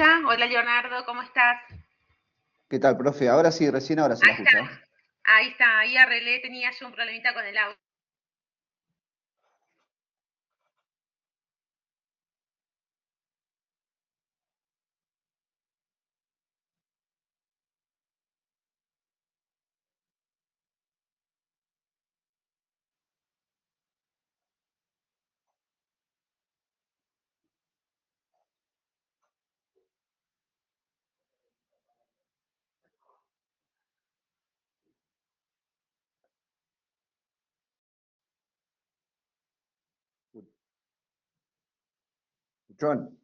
escucha? Hola Leonardo, ¿cómo estás? ¿Qué tal, profe? Ahora sí, recién ahora se la Ahí está, escucha. ahí está, ahí arreglé, tenía yo un problemita con el audio. John,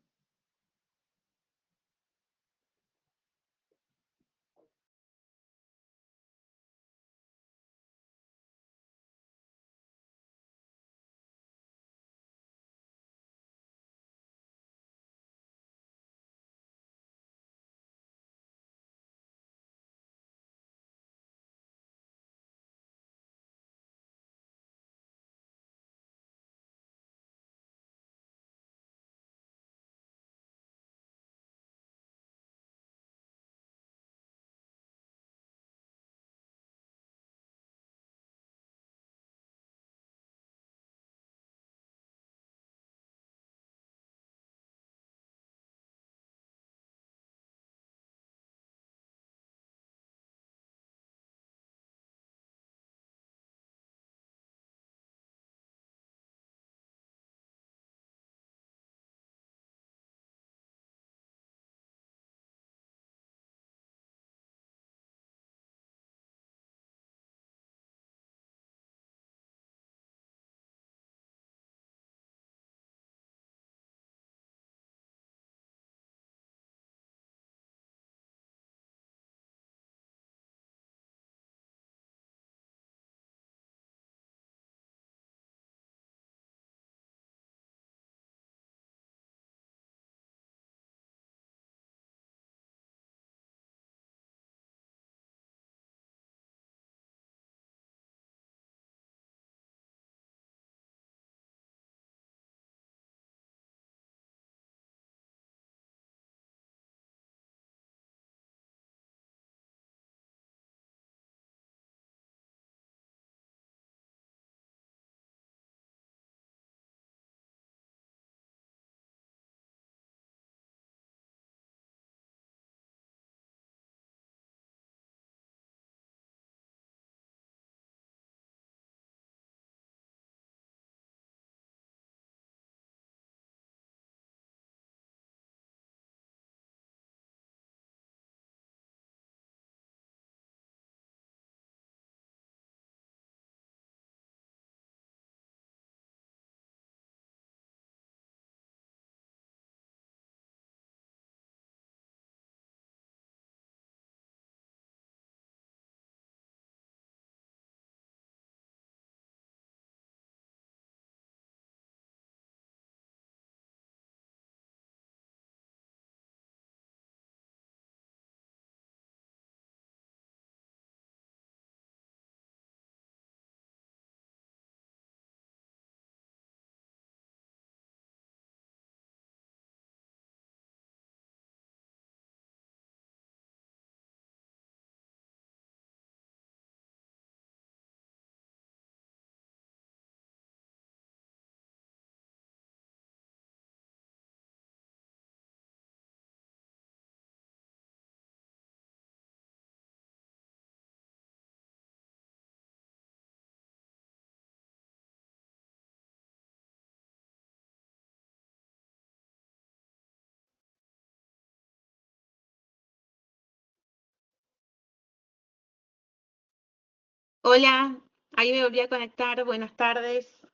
Hola, ahí me volví a conectar, buenas tardes.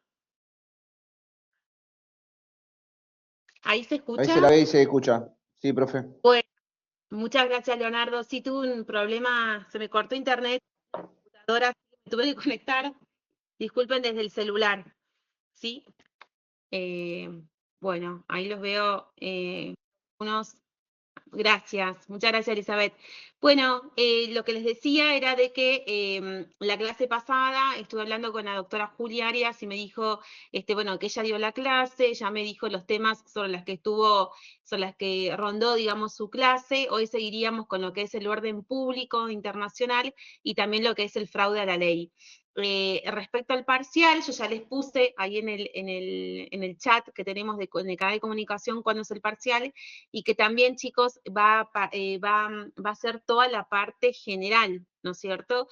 ¿Ahí se ahí se la escucha? ve y se escucha. Sí, profe. Bueno, muchas gracias Leonardo. Sí, tuve un problema, se me cortó internet, computadora, me tuve que conectar. Disculpen desde el celular, ¿sí? Eh, bueno, ahí los veo unos Gracias, muchas gracias, Elizabeth. Bueno, lo que les decía era de que la clase pasada estuve hablando con la doctora Julia Arias y me dijo, bueno, que ella dio la clase, ya me dijo los temas sobre las que sobre las que rondó, digamos, su clase. Hoy seguiríamos con lo que es el orden público internacional y también lo que es el fraude a la ley. Respecto al parcial, yo ya les puse ahí en el chat que tenemos en el canal de comunicación cuándo es el parcial, y que también, chicos, va a ser toda la parte general, ¿no es cierto?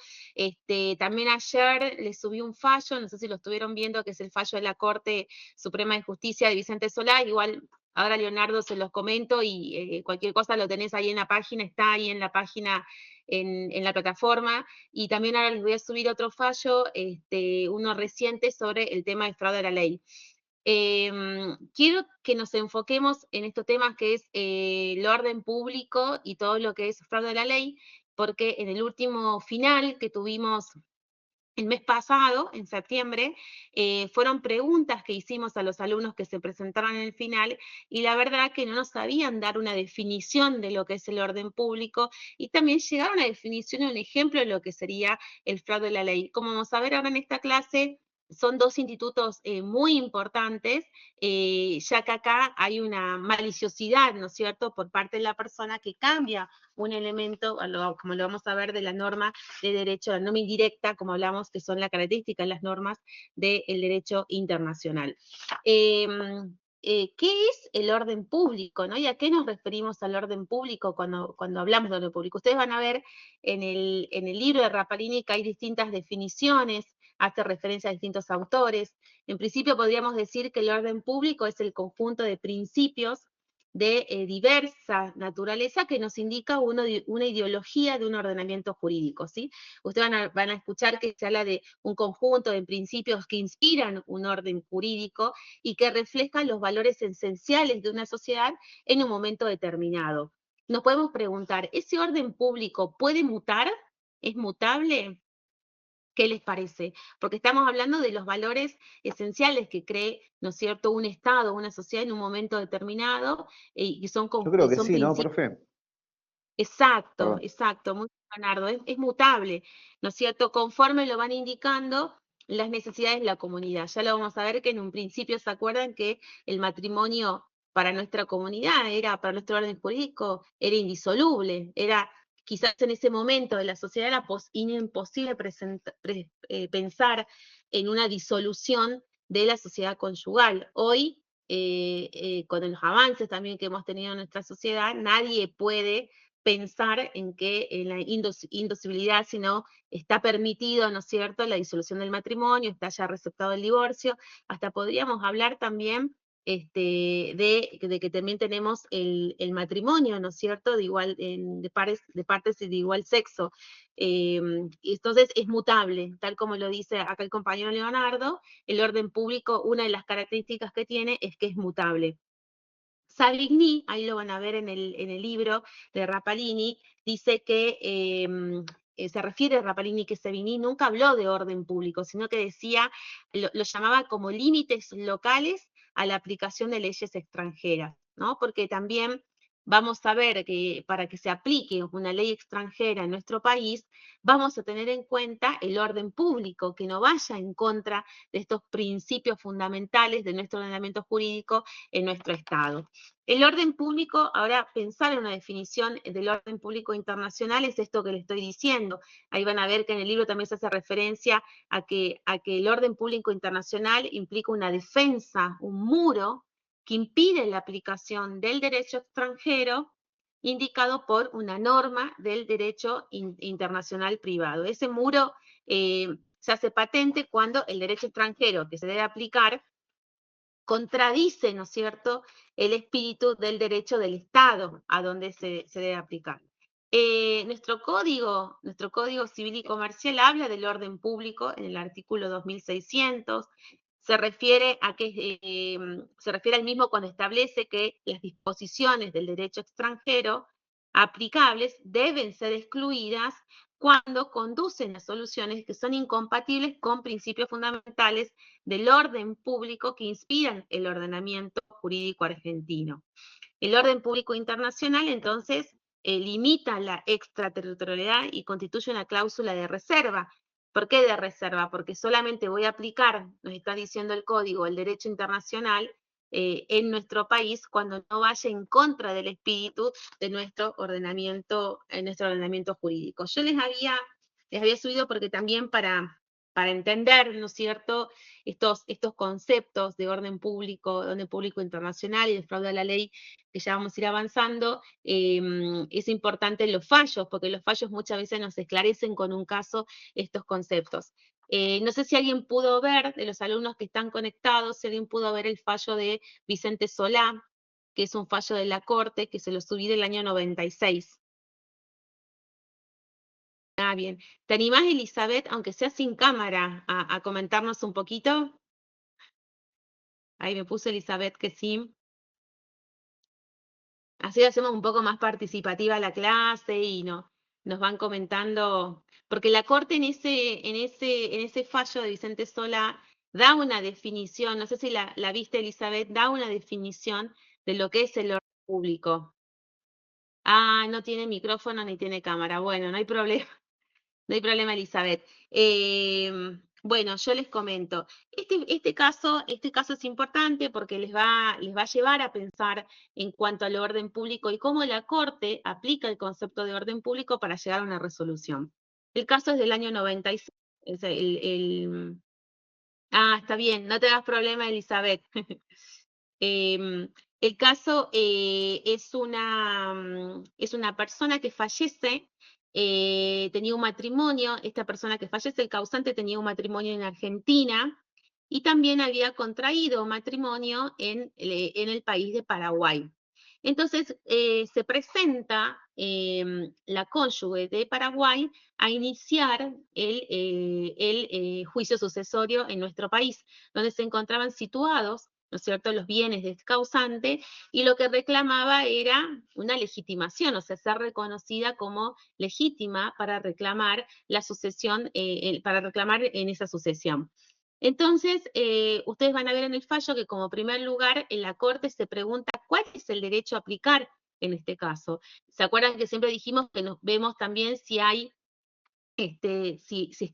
También ayer les subí un fallo, no sé si lo estuvieron viendo, que es el fallo de la Corte Suprema de Justicia de Vicente Solá. Igual ahora, Leonardo, se los comento, y cualquier cosa lo tenés ahí en la página, está ahí en la página, en la plataforma. Y también ahora les voy a subir otro fallo, uno reciente, sobre el tema de fraude a la ley. Quiero que nos enfoquemos en estos temas que es el orden público y todo lo que es fraude a la ley, porque en el último final que tuvimos el mes pasado, en septiembre, fueron preguntas que hicimos a los alumnos que se presentaron en el final, y la verdad que no nos sabían dar una definición de lo que es el orden público, y también llegar a una definición, un ejemplo de lo que sería el fraude a la ley. Como vamos a ver ahora en esta clase, son dos institutos muy importantes, ya que acá hay una maliciosidad, ¿no es cierto?, por parte de la persona que cambia un elemento, como lo vamos a ver, de la norma de derecho, la norma indirecta, como hablamos, que son la característica de las normas del derecho internacional. ¿Qué es el orden público, ¿no? ¿Y a qué nos referimos al orden público cuando hablamos de orden público? Ustedes van a ver en el libro de Rapalini que hay distintas definiciones, hace referencia a distintos autores. En principio podríamos decir que el orden público es el conjunto de principios de diversa naturaleza que nos indica una ideología de un ordenamiento jurídico, ¿sí? Ustedes van a escuchar que se habla de un conjunto de principios que inspiran un orden jurídico y que reflejan los valores esenciales de una sociedad en un momento determinado. Nos podemos preguntar, ¿ese orden público puede mutar? ¿Es mutable? ¿Qué les parece? Porque estamos hablando de los valores esenciales que cree, ¿no es cierto?, un Estado, una sociedad en un momento determinado, y Yo creo que son sí, ¿no, principios. profe? Exacto, Perdón. exacto, muy bien, Leonardo, es mutable, ¿no es cierto?, conforme lo van indicando las necesidades de la comunidad. Ya lo vamos a ver, que en un principio se acuerdan que el matrimonio para nuestra comunidad, para nuestro orden jurídico, era indisoluble, era quizás en ese momento de la sociedad era imposible pensar en una disolución de la sociedad conyugal. Hoy, con los avances también que hemos tenido en nuestra sociedad, nadie puede pensar en que en la indocibilidad, sino está permitido, ¿no es cierto?, la disolución del matrimonio, está ya receptado el divorcio. Hasta podríamos hablar también de que también tenemos el matrimonio, ¿no es cierto?, de partes de igual sexo. Entonces es mutable, tal como lo dice acá el compañero Leonardo. El orden público, una de las características que tiene es que es mutable. Savigny, ahí lo van a ver en el libro de Rapalini, dice que se refiere a Rapalini que Savigny nunca habló de orden público, sino que decía, lo llamaba como límites locales a la aplicación de leyes extranjeras, ¿no? Porque también vamos a ver que para que se aplique una ley extranjera en nuestro país, vamos a tener en cuenta el orden público, que no vaya en contra de estos principios fundamentales de nuestro ordenamiento jurídico en nuestro Estado. El orden público, ahora pensar en una definición del orden público internacional es esto que les estoy diciendo. Ahí van a ver que en el libro también se hace referencia a que el orden público internacional implica una defensa, un muro que impide la aplicación del derecho extranjero indicado por una norma del derecho internacional privado. Ese muro se hace patente cuando el derecho extranjero que se debe aplicar contradice, ¿no es cierto?, el espíritu del derecho del Estado a donde se debe aplicar. Nuestro código civil y comercial habla del orden público en el artículo 2600, se refiere al mismo cuando establece que las disposiciones del derecho extranjero aplicables deben ser excluidas cuando conducen a soluciones que son incompatibles con principios fundamentales del orden público que inspiran el ordenamiento jurídico argentino. El orden público internacional, entonces, limita la extraterritorialidad y constituye una cláusula de reserva. ¿Por qué de reserva? Porque solamente voy a aplicar, nos está diciendo el código, el derecho internacional en nuestro país cuando no vaya en contra del espíritu de nuestro ordenamiento jurídico. Yo les había subido porque también para entender, ¿no es cierto?, estos conceptos de orden público internacional y de fraude a la ley, que ya vamos a ir avanzando, es importante los fallos, porque los fallos muchas veces nos esclarecen con un caso estos conceptos. No sé si alguien pudo ver, de los alumnos que están conectados, si alguien pudo ver el fallo de Vicente Solá, que es un fallo de la Corte, que se lo subí del año 96. Ah, bien. ¿Te animás, Elizabeth, aunque sea sin cámara, a comentarnos un poquito? Ahí me puso Elizabeth que sí. Así hacemos un poco más participativa la clase y nos van comentando, porque la Corte en ese fallo de Vicente Sola da una definición, no sé si la viste, Elizabeth, da una definición de lo que es el orden público. Ah, no tiene micrófono ni tiene cámara. Bueno, no hay problema. No hay problema, Elizabeth. Bueno, yo les comento. Este caso es importante porque les va a llevar a pensar en cuanto al orden público y cómo la Corte aplica el concepto de orden público para llegar a una resolución. El caso es del año 96. Es está bien, no te hagas problema, Elizabeth. El caso es una persona que fallece, tenía un matrimonio, esta persona que fallece, el causante, tenía un matrimonio en Argentina y también había contraído matrimonio en el país de Paraguay. Entonces se presenta la cónyuge de Paraguay a iniciar el juicio sucesorio en nuestro país, donde se encontraban situados, ¿no es cierto?, los bienes del causante, y lo que reclamaba era una legitimación, o sea, ser reconocida como legítima para reclamar la sucesión, para reclamar en esa sucesión. Entonces, ustedes van a ver en el fallo que como primer lugar en la Corte se pregunta cuál es el derecho a aplicar en este caso. ¿Se acuerdan que siempre dijimos que nos vemos también si hay si se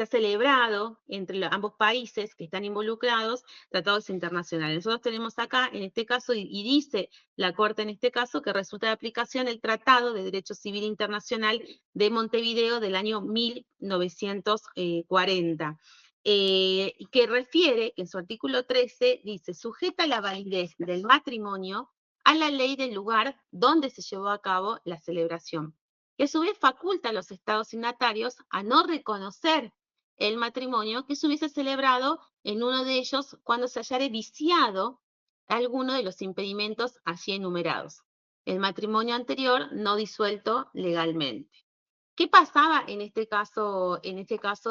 ha celebrado entre ambos países que están involucrados tratados internacionales? Nosotros tenemos acá, en este caso, y dice la Corte en este caso, que resulta de aplicación el Tratado de Derecho Civil Internacional de Montevideo del año 1940. Que refiere, que en su artículo 13 dice, sujeta la validez del matrimonio a la ley del lugar donde se llevó a cabo la celebración, que a su vez faculta a los estados signatarios a no reconocer el matrimonio que se hubiese celebrado en uno de ellos cuando se hallare viciado alguno de los impedimentos así enumerados. El matrimonio anterior no disuelto legalmente. ¿Qué pasaba en este caso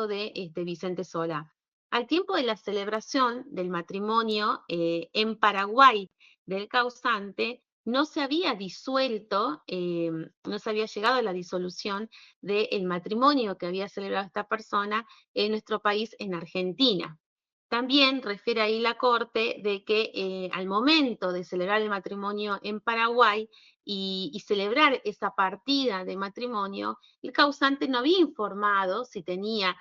de Vicente Solá? Al tiempo de la celebración del matrimonio en Paraguay del causante, no se había disuelto, no se había llegado a la disolución del matrimonio que había celebrado esta persona en nuestro país, en Argentina. También refiere ahí la Corte de que al momento de celebrar el matrimonio en Paraguay y celebrar esa partida de matrimonio, el causante no había informado si tenía,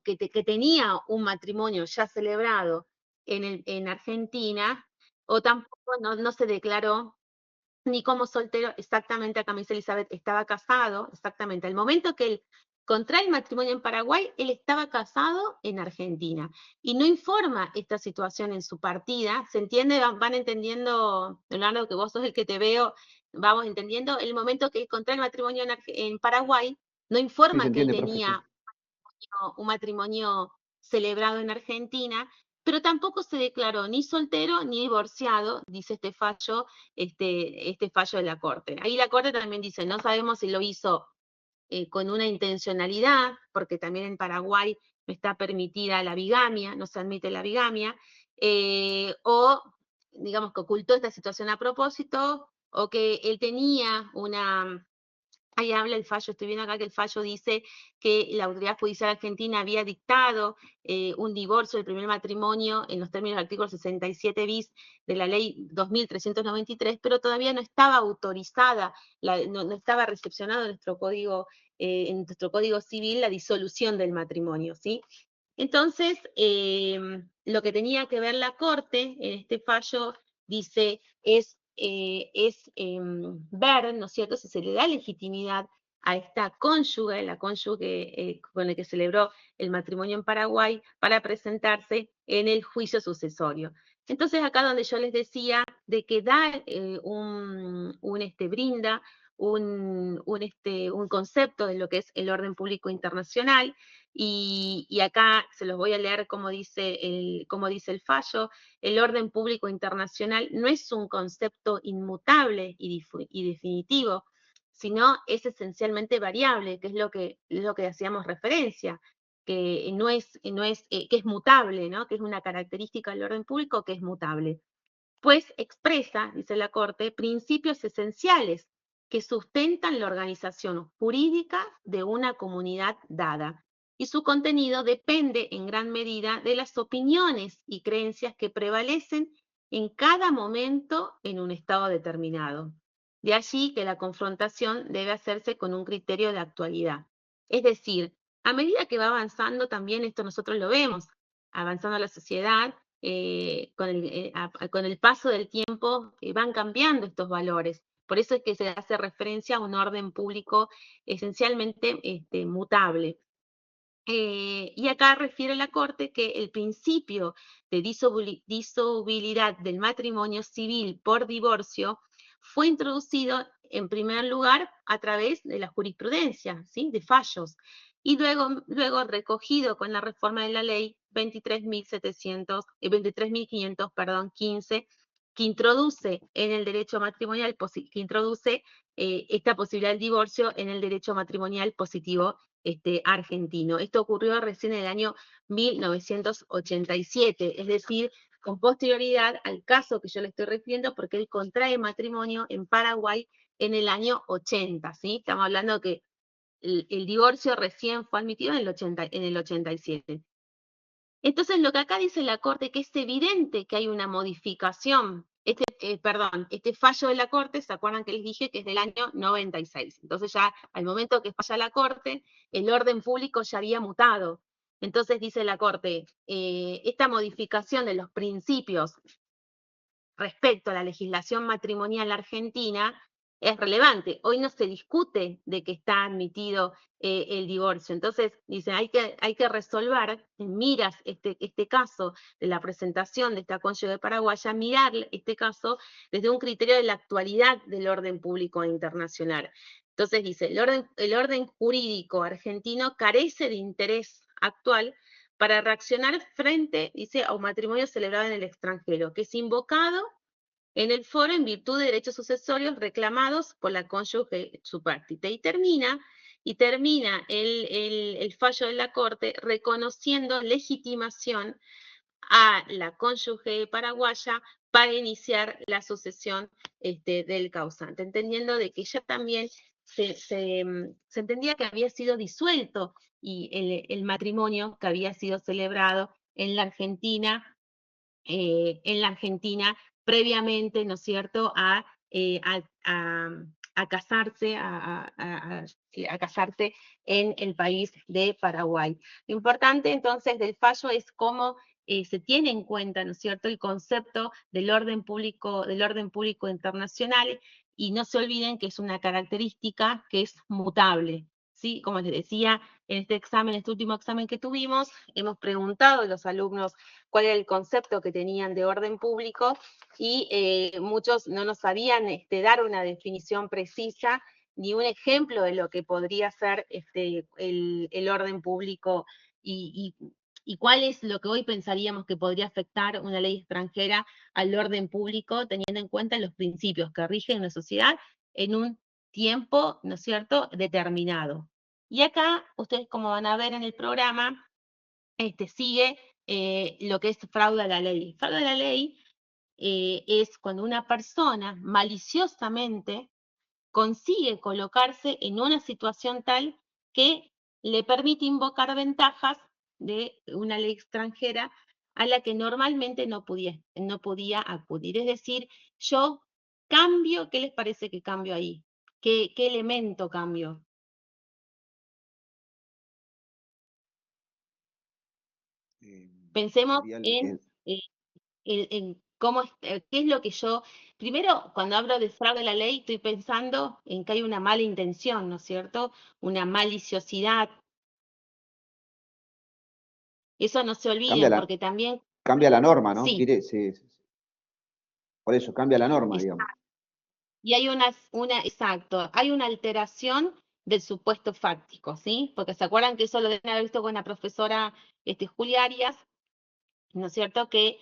que tenía un matrimonio ya celebrado en Argentina, o tampoco no se declaró ni como soltero. Exactamente, acá me dice Elizabeth, estaba casado, exactamente. Al momento que él contrae el matrimonio en Paraguay, él estaba casado en Argentina. Y no informa esta situación en su partida. ¿Se entiende? ¿Van entendiendo, Leonardo, que vos sos el que te veo? Vamos entendiendo. El momento que él contrae el matrimonio en Paraguay, no Sí, se informa que él entiende, profe, sí. tenía un matrimonio celebrado en Argentina, pero tampoco se declaró ni soltero ni divorciado, dice este fallo de la Corte. Ahí la Corte también dice, no sabemos si lo hizo con una intencionalidad, porque también en Paraguay no está permitida la bigamia, no se admite la bigamia, o digamos que ocultó esta situación a propósito, o que él tenía Ahí habla el fallo, estoy viendo acá que el fallo dice que la autoridad judicial argentina había dictado un divorcio del primer matrimonio en los términos del artículo 67 bis de la ley 2393, pero todavía no estaba autorizada, no estaba recepcionado en nuestro código civil la disolución del matrimonio, ¿sí? Entonces, lo que tenía que ver la Corte en este fallo dice es ver, ¿no es cierto?, si se le da legitimidad a esta cónyuge, la cónyuge con el que celebró el matrimonio en Paraguay, para presentarse en el juicio sucesorio. Entonces, acá donde yo les decía de que da brinda un concepto de lo que es el orden público internacional, y acá se los voy a leer como dice el fallo. El orden público internacional no es un concepto inmutable y definitivo, sino es esencialmente variable, que es lo que hacíamos referencia, que que es mutable, ¿no? Que es una característica del orden público que es mutable. Pues expresa, dice la Corte, principios esenciales que sustentan la organización jurídica de una comunidad dada, y su contenido depende en gran medida de las opiniones y creencias que prevalecen en cada momento en un estado determinado. De allí que la confrontación debe hacerse con un criterio de actualidad. Es decir, a medida que va avanzando, también esto nosotros lo vemos, avanzando la sociedad, con el paso del tiempo van cambiando estos valores. Por eso es que se hace referencia a un orden público esencialmente mutable. Y acá refiere la Corte que el principio de disolubilidad del matrimonio civil por divorcio fue introducido en primer lugar a través de la jurisprudencia, ¿sí?, de fallos, y luego recogido con la reforma de la ley 23.515, que introduce en el derecho matrimonial, que introduce esta posibilidad del divorcio en el derecho matrimonial positivo argentino. Esto ocurrió recién en el año 1987, es decir, con posterioridad al caso que yo le estoy refiriendo, porque él contrae matrimonio en Paraguay en el año 80, ¿sí? Estamos hablando que el divorcio recién fue admitido en el 87. Entonces, lo que acá dice la Corte, que es evidente que hay una modificación. Este fallo de la Corte, ¿se acuerdan que les dije que es del año 96? Entonces ya al momento que falla la Corte, el orden público ya había mutado. Entonces dice la Corte, esta modificación de los principios respecto a la legislación matrimonial argentina es relevante. Hoy no se discute de que está admitido el divorcio. Entonces, dicen, hay que resolver, miras este caso de la presentación de esta cónyuge paraguaya, mirar este caso desde un criterio de la actualidad del orden público internacional. Entonces dice, el orden jurídico argentino carece de interés actual para reaccionar frente, dice, a un matrimonio celebrado en el extranjero, que es invocado en el foro en virtud de derechos sucesorios reclamados por la cónyuge supártite. Y termina el fallo de la Corte reconociendo legitimación a la cónyuge paraguaya para iniciar la sucesión del causante, entendiendo de que ella también se entendía que había sido disuelto y el matrimonio que había sido celebrado en la Argentina previamente, ¿no es cierto?, a casarse, a casarse en el país de Paraguay. Lo importante entonces del fallo es cómo se tiene en cuenta, ¿no es cierto?, el concepto del orden público internacional, y no se olviden que es una característica que es mutable, ¿sí? Como les decía, en este último examen que tuvimos, hemos preguntado a los alumnos cuál era el concepto que tenían de orden público, y muchos no nos sabían dar una definición precisa ni un ejemplo de lo que podría ser el orden público, y cuál es lo que hoy pensaríamos que podría afectar una ley extranjera al orden público, teniendo en cuenta los principios que rigen una sociedad en un tiempo, ¿no es cierto?, determinado. Y acá, ustedes como van a ver en el programa, sigue lo que es fraude a la ley. Fraude a la ley es cuando una persona maliciosamente consigue colocarse en una situación tal que le permite invocar ventajas de una ley extranjera a la que normalmente no podía acudir. Es decir, yo cambio, ¿qué les parece que cambio ahí? ¿Qué elemento cambio? Pensemos Sería en cómo, qué es lo que yo, primero, cuando hablo de fraude a la ley, estoy pensando en que hay una mala intención, ¿no es cierto? Una maliciosidad. Eso no se cambia olviden, la, porque también, cambia la norma, ¿no? sí, Por eso, cambia la norma, es- digamos. y hay exacto, hay una alteración del supuesto fáctico, ¿sí? Porque se acuerdan que eso lo deben haber visto con la profesora Julia Arias, ¿no es cierto? Que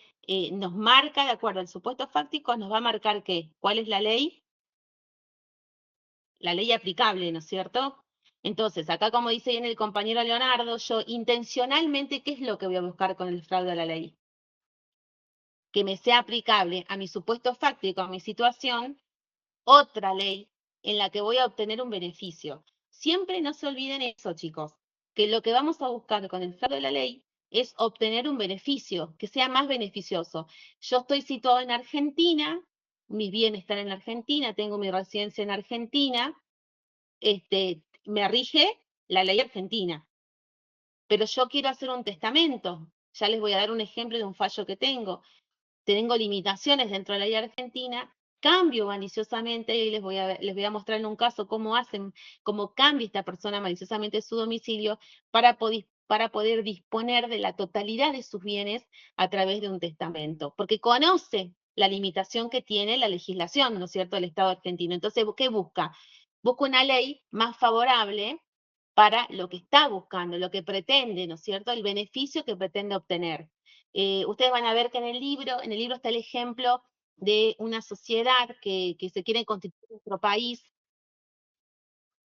nos marca, de acuerdo al supuesto fáctico, nos va a marcar qué, cuál es la ley aplicable, ¿no es cierto? Entonces, acá como dice bien el compañero Leonardo, yo intencionalmente, ¿qué es lo que voy a buscar con el fraude a la ley? Que me sea aplicable a mi supuesto fáctico, a mi situación, otra ley en la que voy a obtener un beneficio. Siempre no se olviden eso, chicos, que lo que vamos a buscar con el fraude de la ley es obtener un beneficio que sea más beneficioso. Yo estoy situado en Argentina, mis bienes están en Argentina, tengo mi residencia en Argentina, me rige la ley argentina, pero yo quiero hacer un testamento. Ya les voy a dar un ejemplo de un fallo que tengo limitaciones dentro de la ley argentina, cambio maliciosamente, y les voy a mostrar en un caso cómo cambia esta persona maliciosamente su domicilio para poder disponer de la totalidad de sus bienes a través de un testamento, porque conoce la limitación que tiene la legislación, ¿no es cierto?, del Estado argentino. Entonces, ¿qué busca? Busca una ley más favorable para lo que está buscando, lo que pretende, ¿no es cierto?, el beneficio que pretende obtener. Ustedes van a ver que en el libro está el ejemplo de una sociedad que se quiere constituir en nuestro país.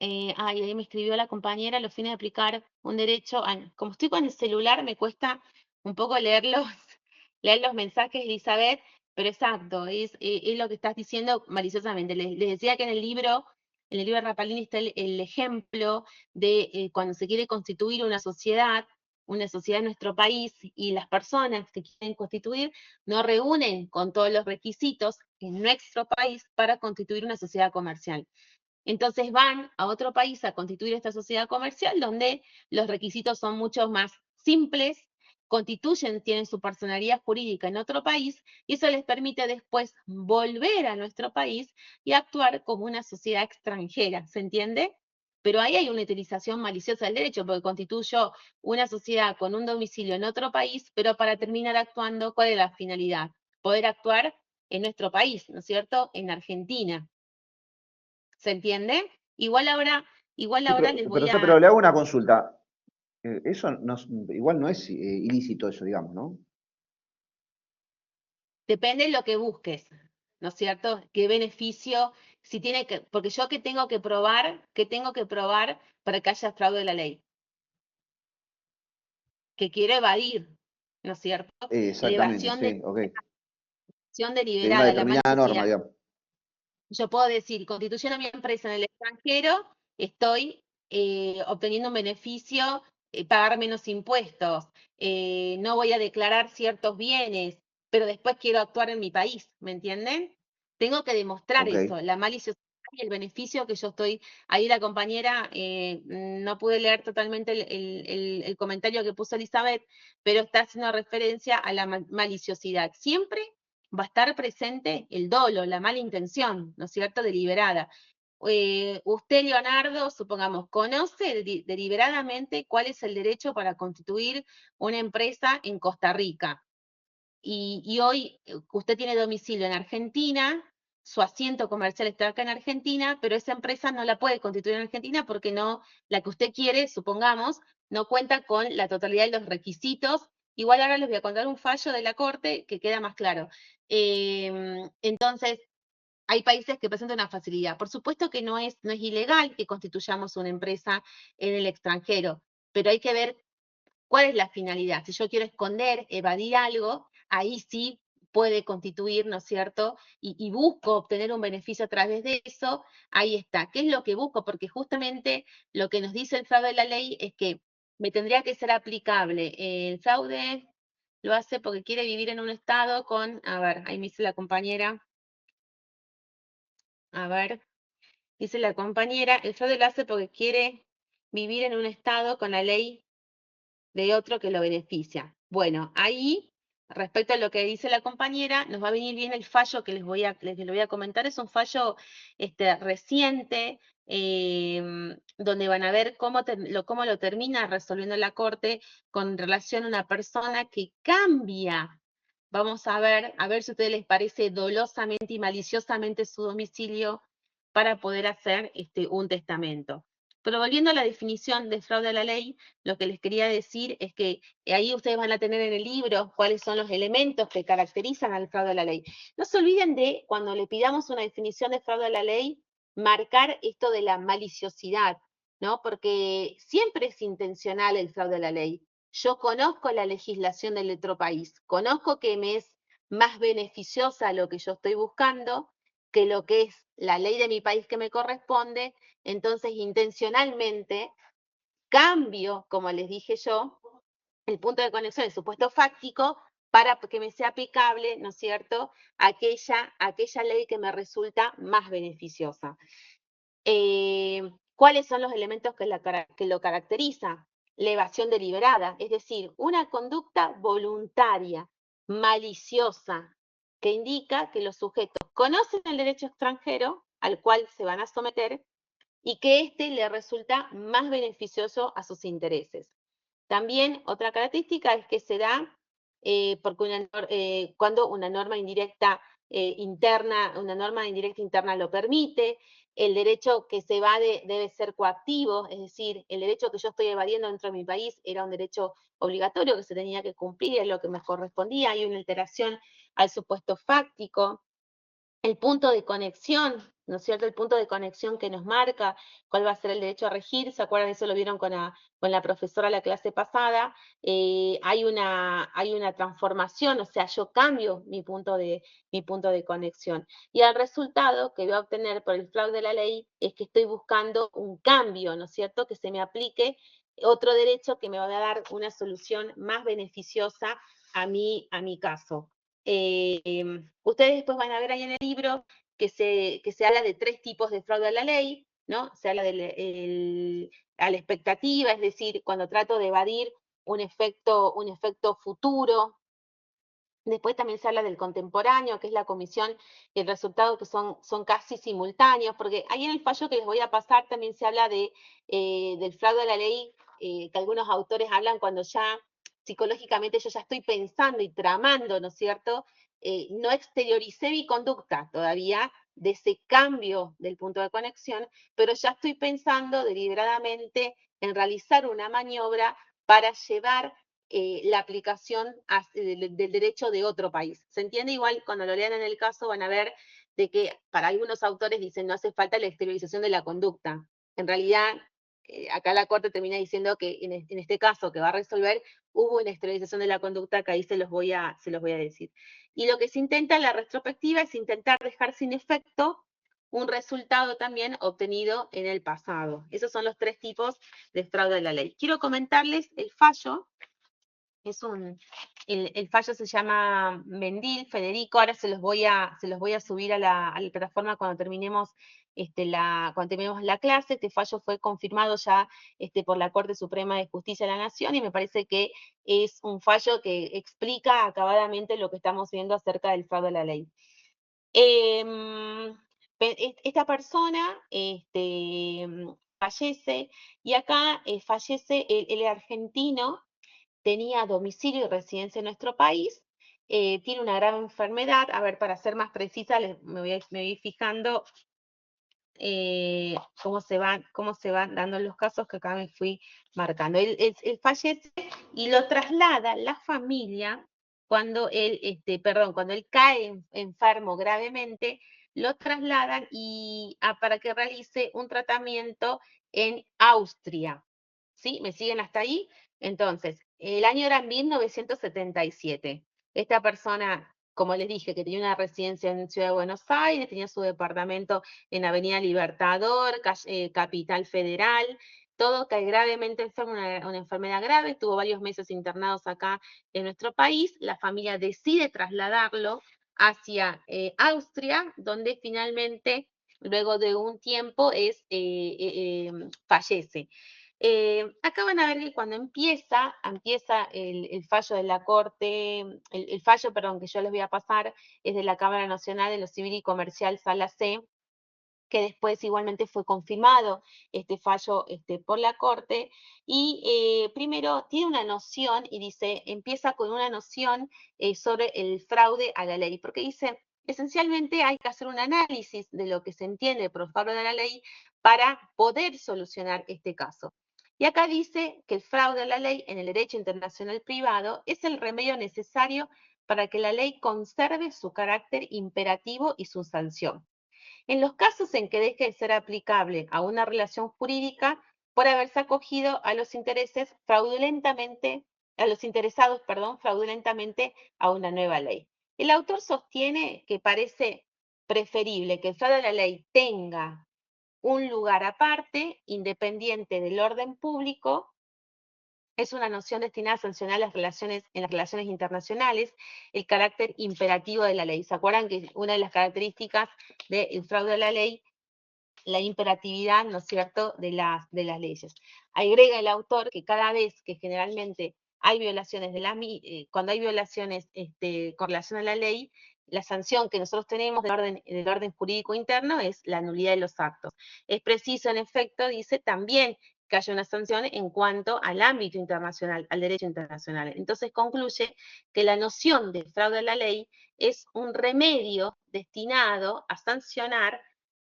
Ahí me escribió la compañera, los fines de aplicar un derecho. Como estoy con el celular, me cuesta un poco leer los mensajes, Elizabeth, pero exacto, es lo que estás diciendo maliciosamente. Les decía que en el libro de Rapalini está el ejemplo de cuando se quiere constituir una sociedad en nuestro país, y las personas que quieren constituir no reúnen con todos los requisitos en nuestro país para constituir una sociedad comercial. Entonces van a otro país a constituir esta sociedad comercial donde los requisitos son mucho más simples, tienen su personalidad jurídica en otro país, y eso les permite después volver a nuestro país y actuar como una sociedad extranjera, ¿se entiende? Pero ahí hay una utilización maliciosa del derecho, porque constituyo una sociedad con un domicilio en otro país, pero para terminar actuando, ¿cuál es la finalidad? Poder actuar en nuestro país, ¿no es cierto? En Argentina. ¿Se entiende? Igual Sí, ahora les voy pero a... le hago una consulta. Eso igual no es ilícito eso, digamos, ¿no? Depende de lo que busques, ¿no es cierto? ¿Qué beneficio? Si tiene que... Porque yo qué tengo que probar para que haya fraude de la ley. Que quiero evadir, ¿no es cierto? La Exactamente, sí, ok. evasión De una deliberada, la determinada norma, maliciosidad. digamos. Yo puedo decir, constituyendo mi empresa en el extranjero, estoy obteniendo un beneficio, pagar menos impuestos, no voy a declarar ciertos bienes, pero después quiero actuar en mi país, ¿me entienden? Tengo que demostrar Ok. eso, la maliciosidad y el beneficio que yo estoy. Ahí la compañera, no pude leer totalmente el comentario que puso Elizabeth, pero está haciendo referencia a la maliciosidad. Siempre va a estar presente el dolo, la mala intención, ¿no es cierto?, deliberada. Usted, Leonardo, supongamos, conoce deliberadamente cuál es el derecho para constituir una empresa en Costa Rica. Y hoy usted tiene domicilio en Argentina, su asiento comercial está acá en Argentina, pero esa empresa no la puede constituir en Argentina porque no, la que usted quiere, supongamos, no cuenta con la totalidad de los requisitos. Igual ahora les voy a contar un fallo de la Corte que queda más claro. Entonces, hay países que presentan una facilidad. Por supuesto que no es ilegal que constituyamos una empresa en el extranjero, pero hay que ver cuál es la finalidad. Si yo quiero esconder, evadir algo, ahí sí puede constituir, ¿no es cierto? Y busco obtener un beneficio a través de eso, ahí está. ¿Qué es lo que busco? Porque justamente lo que nos dice el fraude de la ley es que me tendría que ser aplicable. El fraude lo hace porque quiere vivir en un estado con, a ver, ahí me dice la compañera, a ver, dice la compañera, el fraude lo hace porque quiere vivir en un estado con la ley de otro que lo beneficia. Bueno, ahí, respecto a lo que dice la compañera, nos va a venir bien el fallo que les voy a comentar. Es un fallo reciente, donde van a ver cómo lo termina resolviendo la Corte con relación a una persona que cambia. Vamos a ver si a ustedes les parece dolosamente y maliciosamente su domicilio para poder hacer un testamento. Pero volviendo a la definición de fraude a la ley, lo que les quería decir es que ahí ustedes van a tener en el libro cuáles son los elementos que caracterizan al fraude a la ley. No se olviden de, cuando le pidamos una definición de fraude a la ley, marcar esto de la maliciosidad, ¿no? Porque siempre es intencional el fraude a la ley. Yo conozco la legislación del otro país, conozco que me es más beneficiosa lo que yo estoy buscando que lo que es la ley de mi país que me corresponde, entonces intencionalmente cambio, como les dije yo, el punto de conexión, el supuesto fáctico, para que me sea aplicable, ¿no es cierto?, aquella ley que me resulta más beneficiosa. ¿Cuáles son los elementos que lo caracteriza? La evasión deliberada, es decir, una conducta voluntaria, maliciosa, que indica que los sujetos conocen el derecho extranjero al cual se van a someter y que éste le resulta más beneficioso a sus intereses. También otra característica es que se da cuando una norma indirecta interna lo permite. El derecho que se evade debe ser coactivo, es decir, el derecho que yo estoy evadiendo dentro de mi país era un derecho obligatorio que se tenía que cumplir, es lo que me correspondía, hay una alteración al supuesto fáctico. El punto de conexión, ¿no es cierto? El punto de conexión que nos marca cuál va a ser el derecho a regir, ¿se acuerdan? Eso lo vieron con la profesora la clase pasada. Hay una transformación, o sea, yo cambio mi punto de conexión. Y el resultado que voy a obtener por el fraude de la ley es que estoy buscando un cambio, ¿no es cierto? Que se me aplique otro derecho que me va a dar una solución más beneficiosa a mi caso. Ustedes después van a ver ahí en el libro que se habla de 3 tipos de fraude a la ley, ¿no? Se habla a la expectativa, es decir, cuando trato de evadir un efecto futuro. Después también se habla del contemporáneo, que es la comisión y el resultado que son casi simultáneos, porque ahí en el fallo que les voy a pasar también se habla del fraude a la ley, que algunos autores hablan cuando ya psicológicamente yo ya estoy pensando y tramando, ¿no es cierto? No exterioricé mi conducta todavía de ese cambio del punto de conexión, pero ya estoy pensando deliberadamente en realizar una maniobra para llevar la aplicación del derecho de otro país. ¿Se entiende? Igual cuando lo lean en el caso van a ver de que para algunos autores dicen no hace falta la exteriorización de la conducta. En realidad, acá la Corte termina diciendo que en este caso que va a resolver, hubo una exteriorización de la conducta que ahí se los voy a decir. Y lo que se intenta en la retrospectiva es intentar dejar sin efecto un resultado también obtenido en el pasado. Esos son los 3 tipos de fraude a la ley. Quiero comentarles el fallo. El fallo se llama Mendil, Federico, ahora se los voy a subir a la plataforma cuando terminemos la clase. Este fallo fue confirmado ya por la Corte Suprema de Justicia de la Nación y me parece que es un fallo que explica acabadamente lo que estamos viendo acerca del fraude a la ley. Esta persona fallece y acá fallece el argentino. Tenía domicilio y residencia en nuestro país, tiene una grave enfermedad. A ver, para ser más precisa, me voy fijando cómo se van dando los casos que acá me fui marcando. Él fallece y lo traslada la familia cuando él cae enfermo gravemente, lo trasladan para que realice un tratamiento en Austria. ¿Sí? ¿Me siguen hasta ahí? Entonces, el año era 1977. Esta persona como les dije, que tenía una residencia en Ciudad de Buenos Aires, tenía su departamento en Avenida Libertador, Capital Federal, todo cae gravemente enfermo, una enfermedad grave, estuvo varios meses internados acá en nuestro país, la familia decide trasladarlo hacia Austria, donde finalmente, luego de un tiempo, fallece. Acá van a ver que cuando empieza el fallo de la Corte, el fallo, perdón, que yo les voy a pasar, es de la Cámara Nacional de lo Civil y Comercial Sala C, que después igualmente fue confirmado este fallo por la Corte, y primero tiene una noción y dice, empieza con una noción sobre el fraude a la ley, porque dice, esencialmente hay que hacer un análisis de lo que se entiende por fraude a la ley para poder solucionar este caso. Y acá dice que el fraude a la ley en el derecho internacional privado es el remedio necesario para que la ley conserve su carácter imperativo y su sanción. En los casos en que deje de ser aplicable a una relación jurídica por haberse acogido a los intereses fraudulentamente, a los interesados, perdón, fraudulentamente a una nueva ley. El autor sostiene que parece preferible que el fraude a la ley tenga un lugar aparte, independiente del orden público. Es una noción destinada a sancionar en las relaciones internacionales, el carácter imperativo de la ley. ¿Se acuerdan que una de las características del fraude a la ley, la imperatividad, ¿no es cierto?, de las leyes? Agrega el autor que cada vez que generalmente hay violaciones cuando hay violaciones con relación a la ley, la sanción que nosotros tenemos del orden jurídico interno es la nulidad de los actos. Es preciso, en efecto, dice, también que haya una sanción en cuanto al ámbito internacional, al derecho internacional. Entonces concluye que la noción de fraude a la ley es un remedio destinado a sancionar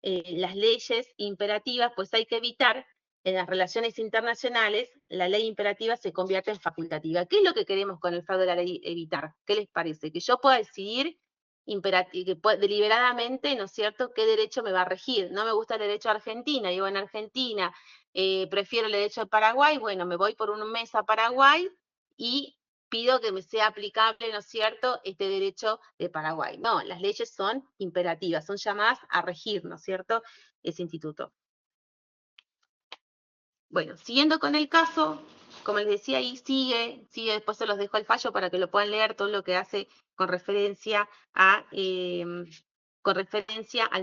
las leyes imperativas, pues hay que evitar en las relaciones internacionales la ley imperativa se convierte en facultativa. ¿Qué es lo que queremos con el fraude de la ley evitar? ¿Qué les parece? Que yo pueda decidir deliberadamente, ¿no es cierto?, qué derecho me va a regir. No me gusta el derecho de Argentina, vivo en Argentina, prefiero el derecho de Paraguay, bueno, me voy por un mes a Paraguay y pido que me sea aplicable, ¿no es cierto?, este derecho de Paraguay. No, las leyes son imperativas, son llamadas a regir, ¿no es cierto?, ese instituto. Bueno, siguiendo con el caso, como les decía, ahí sigue, después se los dejo el fallo para que lo puedan leer, todo lo que hace con referencia al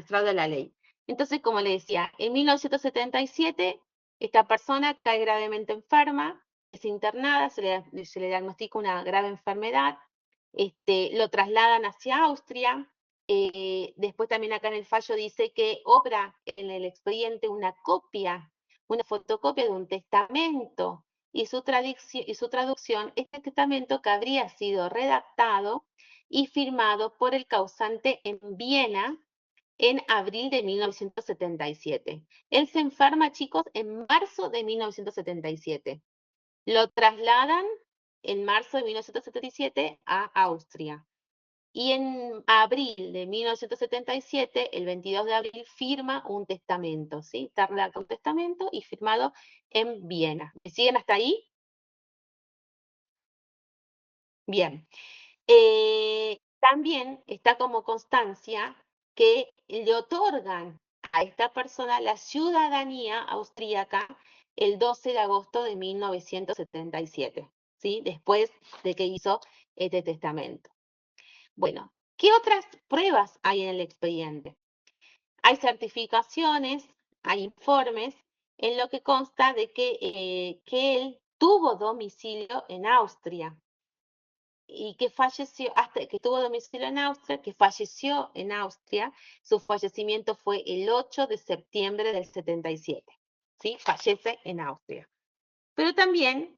fraude a la ley. Entonces, como les decía, en 1977, esta persona cae gravemente enferma, es internada, se le diagnostica una grave enfermedad, lo trasladan hacia Austria. Después también acá en el fallo dice que obra en el expediente una fotocopia de un testamento y su traducción, este testamento que habría sido redactado y firmado por el causante en Viena en abril de 1977. Él se enferma, chicos, en marzo de 1977. Lo trasladan en marzo de 1977 a Austria. Y en abril de 1977, el 22 de abril, firma un testamento, ¿sí? Redacta un testamento y firmado en Viena. ¿Me siguen hasta ahí? Bien. También está como constancia que le otorgan a esta persona la ciudadanía austríaca el 12 de agosto de 1977, ¿sí? Después de que hizo este testamento. Bueno, ¿qué otras pruebas hay en el expediente? Hay certificaciones, hay informes en lo que consta de que él tuvo domicilio en Austria y que falleció, hasta que tuvo domicilio en Austria, que falleció en Austria. Su fallecimiento fue el 8 de septiembre del 77, ¿sí? Fallece en Austria. Pero también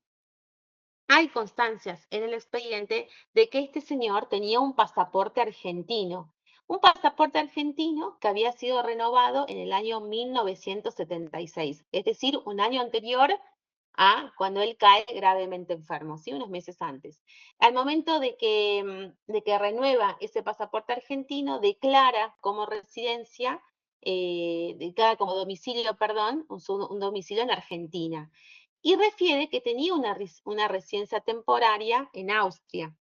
hay constancias en el expediente de que este señor tenía un pasaporte argentino que había sido renovado en el año 1976, es decir, un año anterior a cuando él cae gravemente enfermo, ¿sí? Unos meses antes. Al momento de que renueva ese pasaporte argentino, declara como residencia, declara como domicilio, perdón, un domicilio en Argentina. Y refiere que tenía una residencia temporaria en Austria,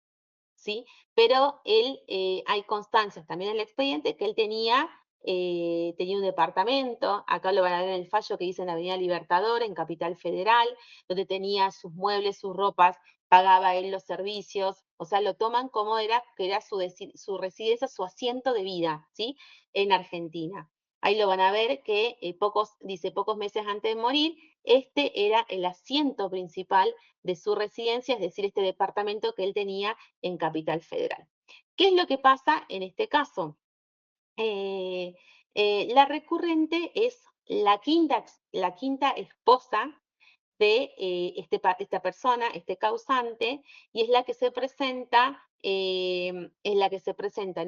¿sí? Pero él, hay constancias también en el expediente que él tenía un departamento, acá lo van a ver en el fallo que dice en Avenida Libertador, en Capital Federal, donde tenía sus muebles, sus ropas, pagaba él los servicios, o sea, lo toman como que era su residencia, su asiento de vida, ¿sí? En Argentina. Ahí lo van a ver que dice pocos meses antes de morir, este era el asiento principal de su residencia, es decir, este departamento que él tenía en Capital Federal. ¿Qué es lo que pasa en este caso? La recurrente es la quinta esposa de esta persona, este causante, y es la que se presenta, en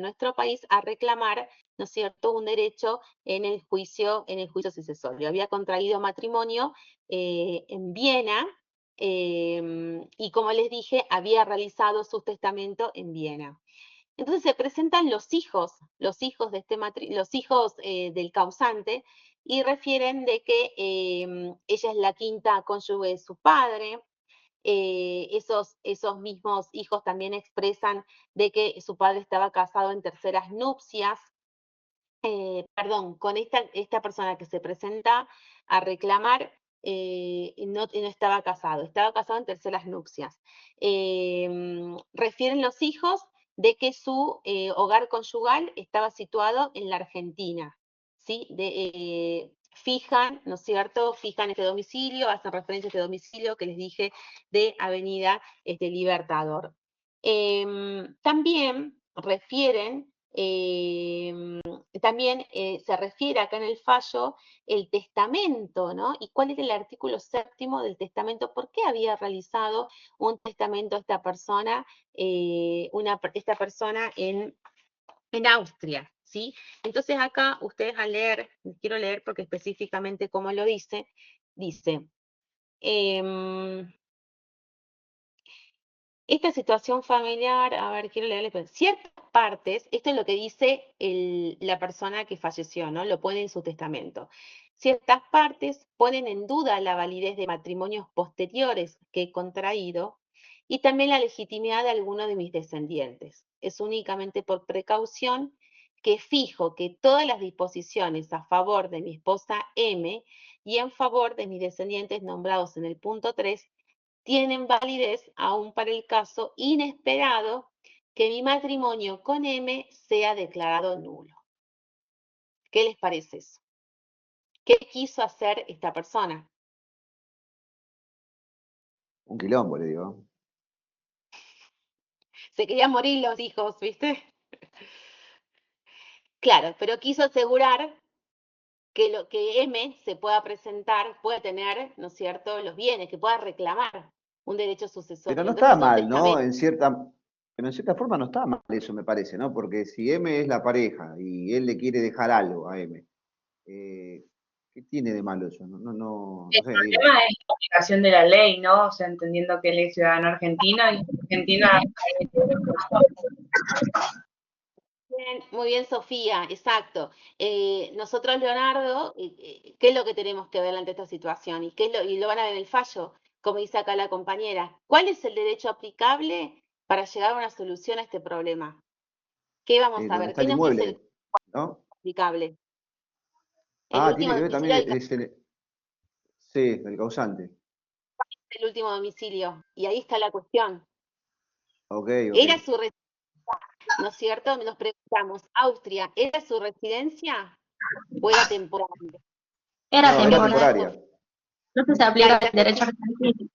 nuestro país a reclamar, ¿no es cierto?, un derecho en el juicio sucesorio. Había contraído matrimonio en Viena, y como les dije, había realizado su testamento en Viena. Entonces se presentan los hijos de los hijos del causante, y refieren de que ella es la quinta cónyuge de su padre. Esos mismos hijos también expresan de que su padre estaba casado en terceras nupcias. Perdón, con esta persona que se presenta a reclamar, no estaba casado en terceras nupcias. Refieren los hijos de que su hogar conyugal estaba situado en la Argentina, ¿sí? Fijan, ¿no es cierto? Fijan este domicilio, hacen referencia a este domicilio que les dije de Avenida Libertador. También refieren también se refiere acá en el fallo el testamento, ¿no? ¿Y cuál era el artículo 7º del testamento? ¿Por qué había realizado un testamento esta persona, esta persona en Austria? ¿Sí? Entonces acá ustedes al leer, quiero leer porque específicamente como lo dice, em, esta situación familiar, a ver, quiero leerles, ciertas partes, esto es lo que dice la persona que falleció, ¿no? Lo pone en su testamento. Ciertas partes ponen en duda la validez de matrimonios posteriores que he contraído y también la legitimidad de alguno de mis descendientes. Es únicamente por precaución que fijo que todas las disposiciones a favor de mi esposa M y en favor de mis descendientes nombrados en el punto 3 tienen validez aún para el caso inesperado que mi matrimonio con M sea declarado nulo. ¿Qué les parece eso? ¿Qué quiso hacer esta persona? Un quilombo, le digo. Se querían morir los hijos, ¿viste? Claro, pero quiso asegurar que M se pueda presentar, pueda tener, ¿no es cierto?, los bienes, que pueda reclamar un derecho Pero sucesorio. no Entonces está hizo un mal, ¿no? testamento. Pero en cierta forma no está mal eso, me parece, ¿no? Porque si M es la pareja y él le quiere dejar algo a M, eh, ¿qué tiene de malo eso? No El sé, digo. problema es la aplicación de la ley, ¿no? O sea, entendiendo que él es ciudadano argentino y Argentina. Bien, muy bien, Sofía, exacto. Nosotros, Leonardo, ¿qué es lo que tenemos que ver ante esta situación? Y lo van a ver en el fallo, como dice acá la compañera. ¿Cuál es el derecho aplicable para llegar a una solución a este problema? ¿Qué vamos a ¿Dónde ver? está ¿Qué el nos dice el inmueble? ¿No? aplicable? El Ah, tiene último que ver domicilio también, sí, el causante. el último domicilio. Y ahí está la cuestión. Ok, ok. ¿Era su residencia, no es cierto? Nos preguntamos, ¿Austria era su residencia o era temporal? Era No, era temporal. temporaria. No se Claro, aplica el derecho argentino.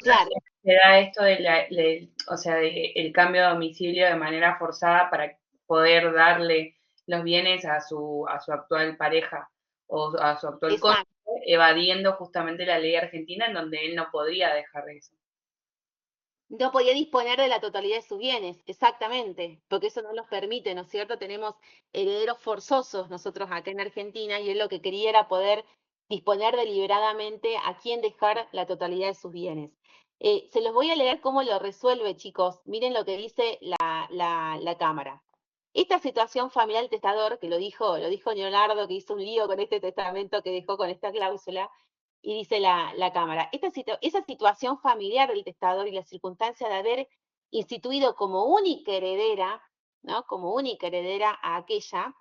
claro, Se da esto o sea, de el cambio de domicilio de manera forzada para poder darle los bienes a su actual pareja o a su actual cónyuge, exacto. evadiendo justamente la ley argentina en donde él no podía dejar eso. No podía disponer de la totalidad de sus bienes, exactamente, porque eso no nos permite, ¿no es cierto? Tenemos herederos forzosos nosotros acá en Argentina y él lo que quería era poder disponer deliberadamente a quién dejar la totalidad de sus bienes. Se los voy a leer cómo lo resuelve, chicos. Miren lo que dice la Cámara. Esta situación familiar del testador, que lo dijo Leonardo, que hizo un lío con este testamento que dejó con esta cláusula, Y dice la Cámara, esa situación familiar del testador y la circunstancia de haber instituido como única heredera, ¿no? Como única heredera a aquella,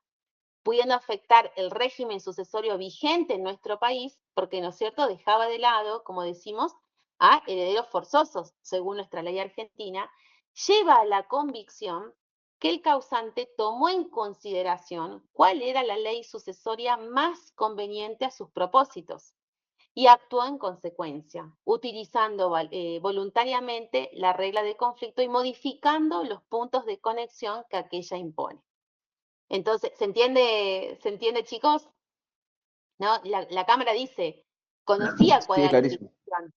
pudiendo afectar el régimen sucesorio vigente en nuestro país, porque, ¿no es cierto?, dejaba de lado, como decimos, a herederos forzosos, según nuestra ley argentina, lleva a la convicción que el causante tomó en consideración cuál era la ley sucesoria más conveniente a sus propósitos y actuó en consecuencia, utilizando voluntariamente la regla de conflicto y modificando los puntos de conexión que aquella impone. Entonces, ¿se entiende, chicos? ¿No? La Cámara dice, conocía cuál Sí, es era la clarísimo. intención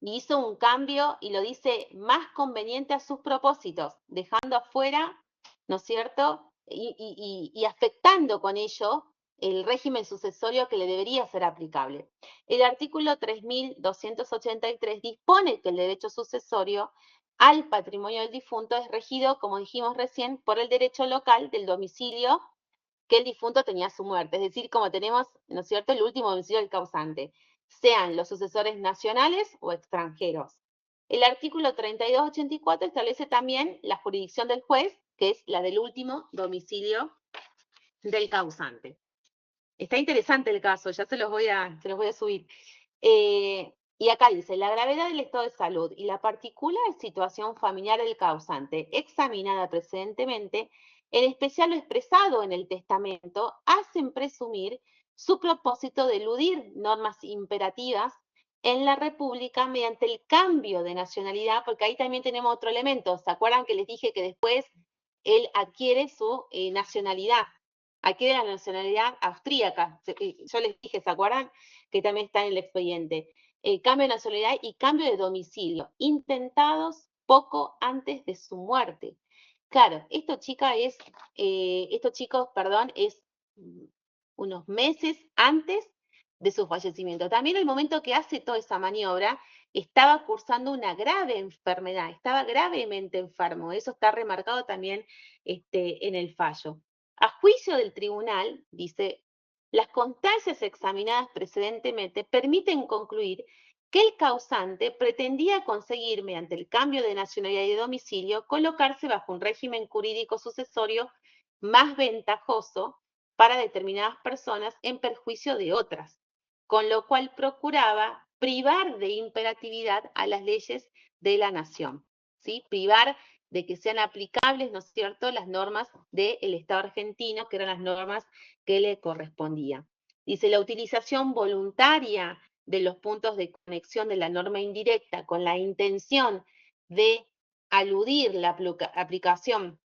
y hizo un cambio y lo dice más conveniente a sus propósitos, dejando afuera, ¿no es cierto? Y afectando con ello el régimen sucesorio que le debería ser aplicable. El artículo 3283 dispone que el derecho sucesorio al patrimonio del difunto es regido, como dijimos recién, por el derecho local del domicilio que el difunto tenía a su muerte. Es decir, como tenemos, ¿no es cierto?, el último domicilio del causante, sean los sucesores nacionales o extranjeros. El artículo 3284 establece también la jurisdicción del juez, que es la del último domicilio del causante. Está interesante el caso, ya se los voy a subir. Y acá dice, la gravedad del estado de salud y la particular situación familiar del causante, examinada precedentemente, en especial lo expresado en el testamento, hacen presumir su propósito de eludir normas imperativas en la República mediante el cambio de nacionalidad, porque ahí también tenemos otro elemento. ¿Se acuerdan que les dije que después él adquiere su nacionalidad? Adquiere la nacionalidad austríaca. Yo les dije, ¿se acuerdan? Que también está en el expediente. Cambio de nacionalidad y cambio de domicilio, intentados poco antes de su muerte. Claro, esto chicos, perdón, es unos meses antes de su fallecimiento. También el momento que hace toda esa maniobra, estaba cursando una grave enfermedad, estaba gravemente enfermo. Eso está remarcado también en el fallo. A juicio del tribunal, dice, las constancias examinadas precedentemente permiten concluir que el causante pretendía conseguir, mediante el cambio de nacionalidad y de domicilio, colocarse bajo un régimen jurídico sucesorio más ventajoso para determinadas personas en perjuicio de otras, con lo cual procuraba privar de imperatividad a las leyes de la nación, ¿sí? Privar de que sean aplicables, ¿no es cierto?, las normas del Estado argentino, que eran las normas que le correspondían. Dice, la utilización voluntaria de los puntos de conexión de la norma indirecta con la intención de aludir la aplicación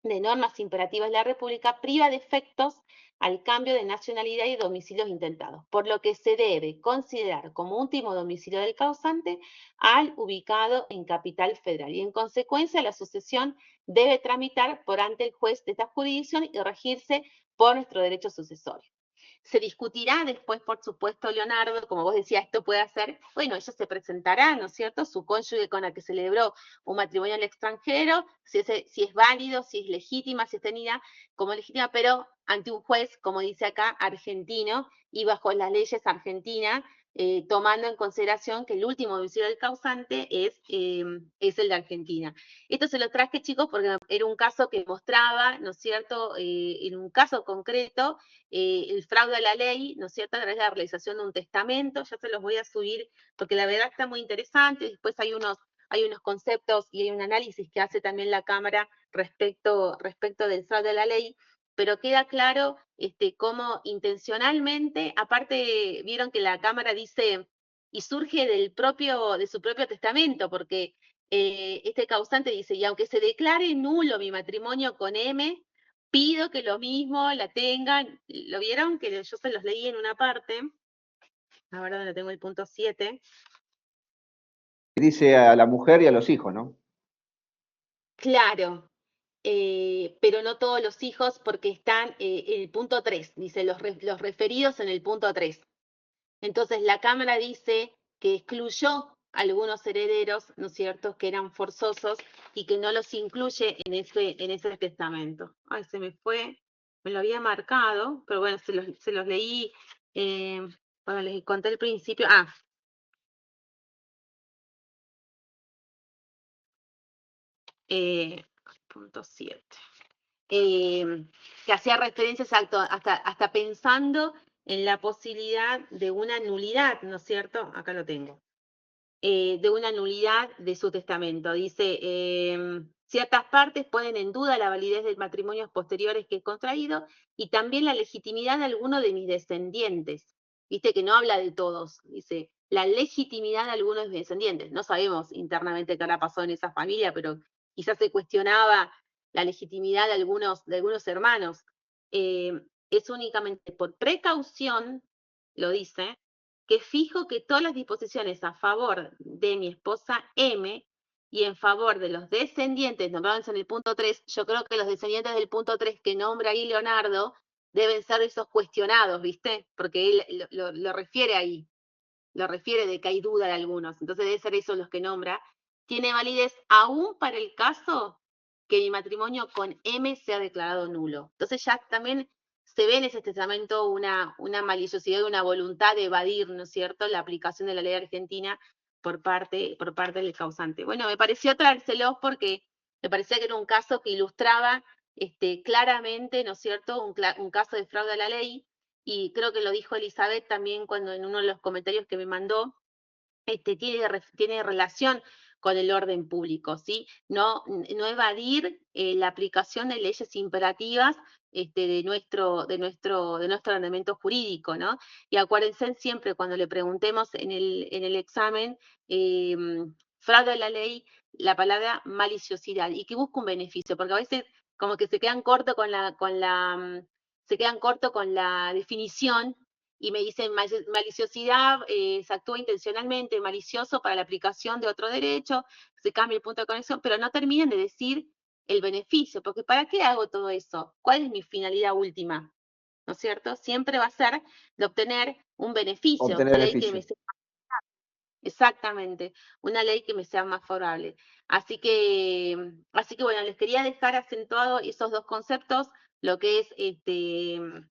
de normas imperativas de la República priva de efectos al cambio de nacionalidad y domicilios intentados, por lo que se debe considerar como último domicilio del causante al ubicado en Capital Federal y en consecuencia la sucesión debe tramitar por ante el juez de esta jurisdicción y regirse por nuestro derecho sucesorio. Se discutirá después, por supuesto, Leonardo, como vos decías, esto puede hacer, bueno, ella se presentará, ¿no es cierto?, su cónyuge con la que celebró un matrimonio al extranjero, si es válido, si es legítima, si es tenida como legítima, pero ante un juez, como dice acá, argentino, y bajo las leyes argentinas, tomando en consideración que el último domicilio del causante es el de Argentina. Esto se lo traje, chicos, porque era un caso que mostraba, ¿no es cierto?, en un caso concreto, el fraude a la ley, ¿no es cierto?, a través de la realización de un testamento. Ya se los voy a subir porque la verdad está muy interesante. Después hay unos conceptos y hay un análisis que hace también la Cámara respecto del fraude a la ley, pero queda claro cómo intencionalmente, aparte vieron que la Cámara dice, y surge de su propio testamento, porque este causante dice, y aunque se declare nulo mi matrimonio con M, pido que lo mismo la tengan. ¿Lo vieron? Que yo se los leí en una parte. A ver dónde tengo el punto 7. Dice a la mujer y a los hijos, ¿no? Claro, pero no todos los hijos porque están en el punto 3, dice los referidos en el punto 3. Entonces la Cámara dice que excluyó algunos herederos, ¿no es cierto?, que eran forzosos y que no los incluye en ese testamento. Ay, se me fue, me lo había marcado, pero bueno, se los leí Bueno, les conté el principio. Punto 7. Que hacía referencia exacto, hasta pensando en la posibilidad de una nulidad, ¿no es cierto? Acá lo tengo. De una nulidad de su testamento. Dice, ciertas partes ponen en duda la validez de matrimonios posteriores que he contraído y también la legitimidad de alguno de mis descendientes. Viste que no habla de todos, dice, la legitimidad de algunos de mis descendientes. No sabemos internamente qué habrá pasado en esa familia, pero quizás se cuestionaba la legitimidad de algunos hermanos. Es únicamente por precaución, lo dice, que fijo que todas las disposiciones a favor de mi esposa M y en favor de los descendientes nombrados en el punto 3, yo creo que los descendientes del punto 3 que nombra ahí Leonardo deben ser esos cuestionados, ¿viste? Porque él lo refiere ahí, lo refiere de que hay duda de algunos, entonces deben ser esos los que nombra. Tiene validez aún para el caso que mi matrimonio con M sea declarado nulo. Entonces ya también se ve en ese testamento una maliciosidad, una voluntad de evadir, ¿no es cierto?, la aplicación de la ley argentina por parte del causante. Bueno, me pareció traérselos porque me parecía que era un caso que ilustraba claramente, ¿no es cierto?, un caso de fraude a la ley, y creo que lo dijo Elizabeth también cuando en uno de los comentarios que me mandó, tiene relación con el orden público, ¿sí? No evadir la aplicación de leyes imperativas de nuestro ordenamiento jurídico, ¿no? Y acuérdense siempre cuando le preguntemos en el examen, fraude a la ley, la palabra maliciosidad, y que busca un beneficio, porque a veces como que se quedan corto se quedan corto con la definición y me dicen maliciosidad, se actúa intencionalmente, malicioso para la aplicación de otro derecho, se cambia el punto de conexión, pero no terminan de decir el beneficio, porque ¿para qué hago todo eso? ¿Cuál es mi finalidad última? ¿No es cierto? Siempre va a ser de obtener un beneficio, Obtener una ley que me beneficio. sea exactamente, una ley que me sea más favorable. Así que bueno, les quería dejar acentuado esos dos conceptos, lo que es el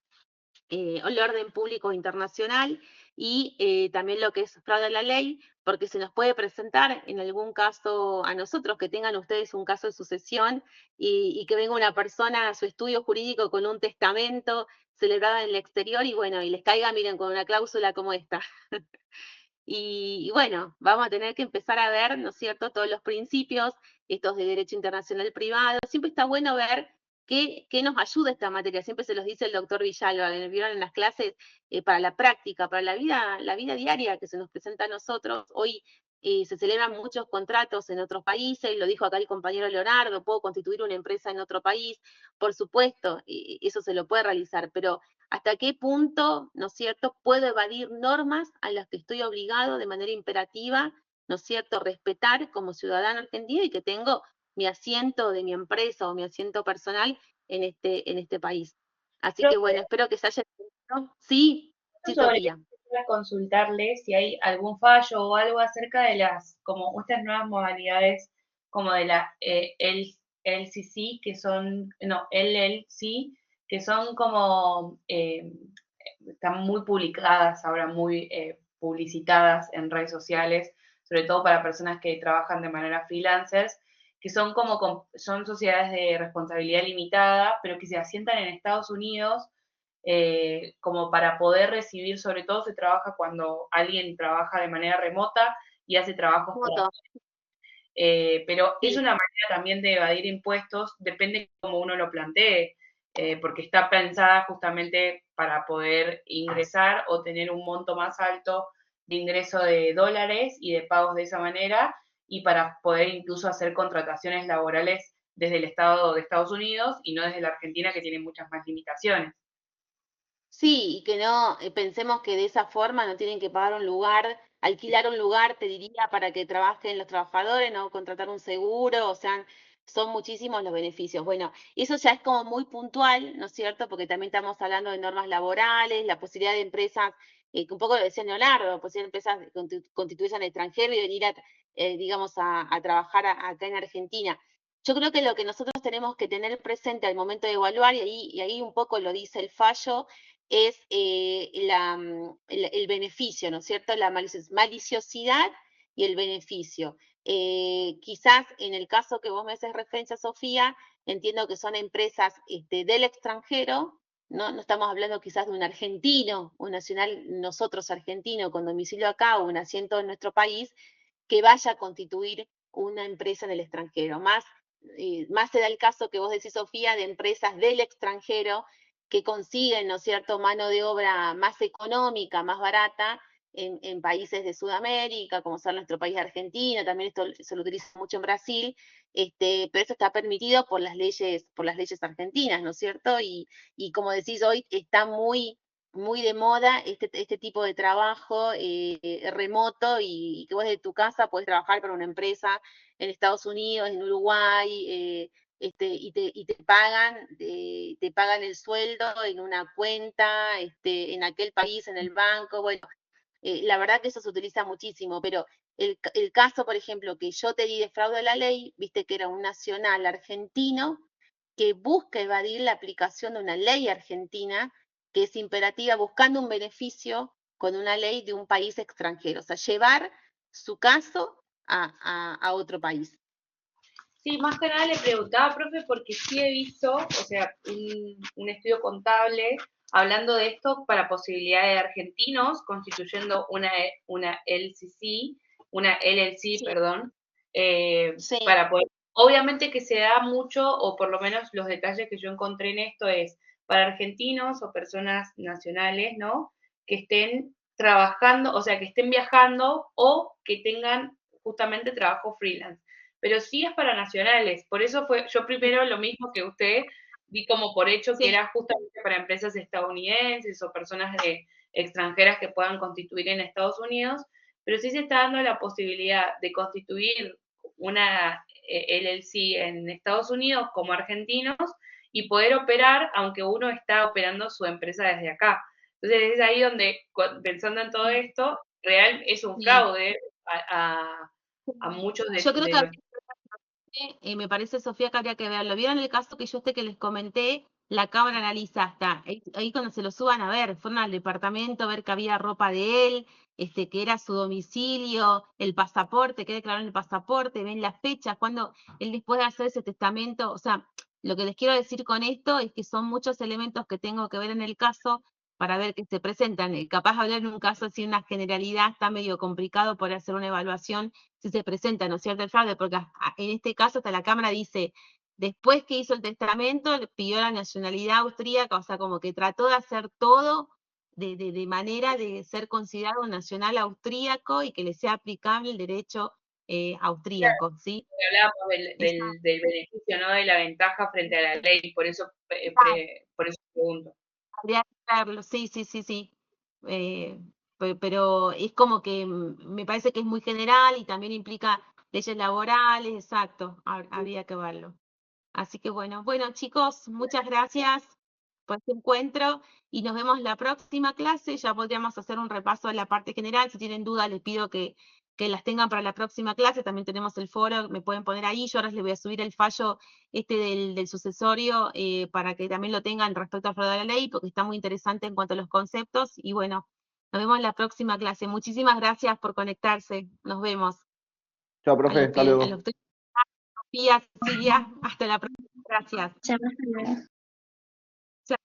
orden público internacional y también lo que es fraude a la ley, porque se nos puede presentar en algún caso a nosotros, que tengan ustedes un caso de sucesión y que venga una persona a su estudio jurídico con un testamento celebrado en el exterior y bueno, y les caiga, miren, con una cláusula como esta. Y bueno, vamos a tener que empezar a ver, ¿no es cierto?, todos los principios, estos de derecho internacional privado. Siempre está bueno ver qué nos ayuda esta materia. Siempre se los dice el doctor Villalba, vieron en las clases, para la práctica, para la vida diaria que se nos presenta a nosotros. Hoy se celebran muchos contratos en otros países, lo dijo acá el compañero Leonardo, puedo constituir una empresa en otro país, por supuesto, eso se lo puede realizar, pero hasta qué punto, ¿no es cierto?, puedo evadir normas a las que estoy obligado de manera imperativa, ¿no es cierto?, respetar como ciudadano argentino y que tengo mi asiento de mi empresa o mi asiento personal en este país. Así que bueno, espero que se haya entendido. Sí, sí, Sobre Sofía. quisiera consultarle si hay algún fallo o algo acerca de como estas nuevas modalidades, como de la LCC, que son, no, LLC, que son como, están muy publicadas ahora, muy publicitadas en redes sociales, sobre todo para personas que trabajan de manera freelancers, que son son sociedades de responsabilidad limitada, pero que se asientan en Estados Unidos como para poder recibir, sobre todo se trabaja cuando alguien trabaja de manera remota y hace trabajos como... Foto. pero es Sí. una manera también de evadir impuestos, depende de cómo uno lo plantee, porque está pensada justamente para poder ingresar o tener un monto más alto de ingreso de dólares y de pagos de esa manera, y para poder incluso hacer contrataciones laborales desde el Estado de Estados Unidos y no desde la Argentina, que tiene muchas más limitaciones. Sí, y que no pensemos que de esa forma no tienen que pagar un lugar, alquilar un lugar, te diría, para que trabajen los trabajadores, no contratar un seguro, o sea, son muchísimos los beneficios. Bueno, eso ya es como muy puntual, ¿no es cierto? Porque también estamos hablando de normas laborales, la posibilidad de empresas, que un poco lo decía Leonardo, posibilidad de empresas constituirse en el extranjero y venir digamos, a trabajar acá en Argentina. Yo creo que lo que nosotros tenemos que tener presente al momento de evaluar, y ahí un poco lo dice el fallo, es el beneficio, ¿no es cierto? La maliciosidad y el beneficio. Quizás en el caso que vos me haces referencia, Sofía, entiendo que son empresas del extranjero, ¿no? No estamos hablando quizás de un argentino, un nacional, nosotros argentinos, con domicilio acá o un asiento en nuestro país, que vaya a constituir una empresa en el extranjero. Más se da el caso que vos decís, Sofía, de empresas del extranjero que consiguen, ¿no es cierto?, mano de obra más económica, más barata, en países de Sudamérica, como son nuestro país Argentina, también esto se lo utiliza mucho en Brasil, pero eso está permitido por las leyes argentinas, ¿no es cierto? Y como decís hoy, está muy de moda este tipo de trabajo remoto y que vos de tu casa podés trabajar para una empresa en Estados Unidos, en Uruguay, y te pagan el sueldo en una cuenta, en aquel país, en el banco, bueno, la verdad que eso se utiliza muchísimo, pero el caso, por ejemplo, que yo te di de fraude a la ley, viste que era un nacional argentino que busca evadir la aplicación de una ley argentina que es imperativa, buscando un beneficio con una ley de un país extranjero, o sea, llevar su caso a otro país. Sí, más que nada le preguntaba, profe, porque sí he visto, o sea, un estudio contable hablando de esto para posibilidades de argentinos, constituyendo una LCC, una LLC, Sí. perdón, Sí. para poder, obviamente que se da mucho, o por lo menos los detalles que yo encontré en esto es para argentinos o personas nacionales, ¿no? Que estén trabajando, o sea, que estén viajando o que tengan justamente trabajo freelance, pero sí es para nacionales. Por eso fue, yo primero lo mismo que usted, vi como por hecho que Sí. era justamente para empresas estadounidenses o personas extranjeras que puedan constituir en Estados Unidos, pero sí se está dando la posibilidad de constituir una LLC en Estados Unidos como argentinos y poder operar aunque uno está operando su empresa desde acá. Entonces es ahí donde, pensando en todo esto, real es un Sí. fraude a muchos Yo creo de que me parece, Sofía, que habría que verlo. ¿Vieron el caso que yo que les comenté? La cámara analiza hasta ahí cuando se lo suban a ver, fueron al departamento a ver que había ropa de él, que era su domicilio, el pasaporte, que declaró en el pasaporte, ven las fechas, cuando él después de hacer ese testamento, o sea, lo que les quiero decir con esto es que son muchos elementos que tengo que ver en el caso para ver que se presentan. Capaz hablar en un caso así, una generalidad, está medio complicado poder hacer una evaluación si se presenta, ¿no es cierto?, el fraude, porque en este caso hasta la Cámara dice, después que hizo el testamento, le pidió la nacionalidad austríaca, o sea, como que trató de hacer todo de manera de ser considerado nacional austríaco y que le sea aplicable el derecho austríaco, ¿sí? Hablábamos del beneficio, ¿no? De la ventaja frente a la ley, por eso pregunto. Habría que verlo, sí, sí, sí, sí. Pero es como que me parece que es muy general y también implica leyes laborales, exacto, habría que verlo. Así que bueno, chicos, muchas gracias por este encuentro y nos vemos la próxima clase. Ya podríamos hacer un repaso de la parte general. Si tienen dudas, les pido que las tengan para la próxima clase. También tenemos el foro, me pueden poner ahí. Yo ahora les voy a subir el fallo del sucesorio para que también lo tengan respecto al fraude de la ley, porque está muy interesante en cuanto a los conceptos. Y bueno, nos vemos en la próxima clase. Muchísimas gracias por conectarse. Nos vemos. Chao, profe, hasta luego. Sofía, Cecilia, hasta la próxima. Gracias. Chao, hasta luego.